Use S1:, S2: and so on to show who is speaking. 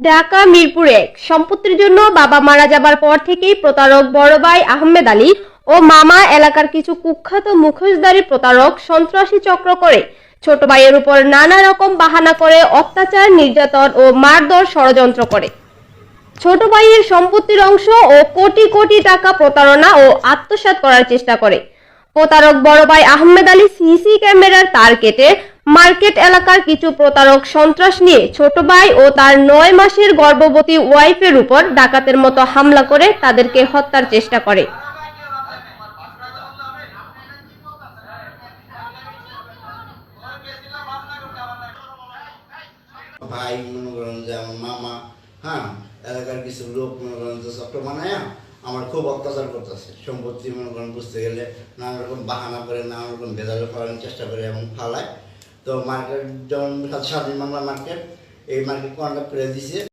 S1: ঢাকা মিরপুর ১ সম্পত্তির জন্য বাবা মারা যাবার পর থেকেই প্রতারক বড় ভাই আহমেদ আলী ও মামা এলাকার কিছু কুখ্যাত মুখোশধারী প্রতারক সন্ত্রাসী চক্র করে ছোট ভাইয়ের উপর নানা রকম বাহানা করে অত্যাচার, নির্যাতন ও মারধর ষড়যন্ত্র করে। ছোট ভাইয়ের সম্পত্তির অংশ ও কোটি কোটি টাকা প্রতারণা ও আত্মসাৎ করার চেষ্টা করে। প্রতারক বড় ভাই আহমেদ আলী সিসি ক্যামেরার তার কেটে মার্কেট এলাকার কিছু প্রতারক সন্ত্রাস নিয়ে ছোট ভাই ও তার ৯ মাসের গর্ভবতী ওয়াইফের উপর ডাকাতের মতো হামলা করে তাদেরকে হত্যার চেষ্টা করে।
S2: ভাই মনে করেন যে আমার মামা, হ্যাঁ, এলাকার কিছু লোক মনে করেন যে চক্র বানায় আমার খুব অত্যাচার করতেছে। সম্পত্তি মনে করেন বুঝতে গেলে নানা রকম বাহানা করে, নানা রকম ভেজাল করানোর চেষ্টা করে এবং ফালায়। তো মার্কেট যেমন স্বাধীন বাংলা মার্কেট, এই মার্কেট কন্ট্যাক্ট করে দিছে।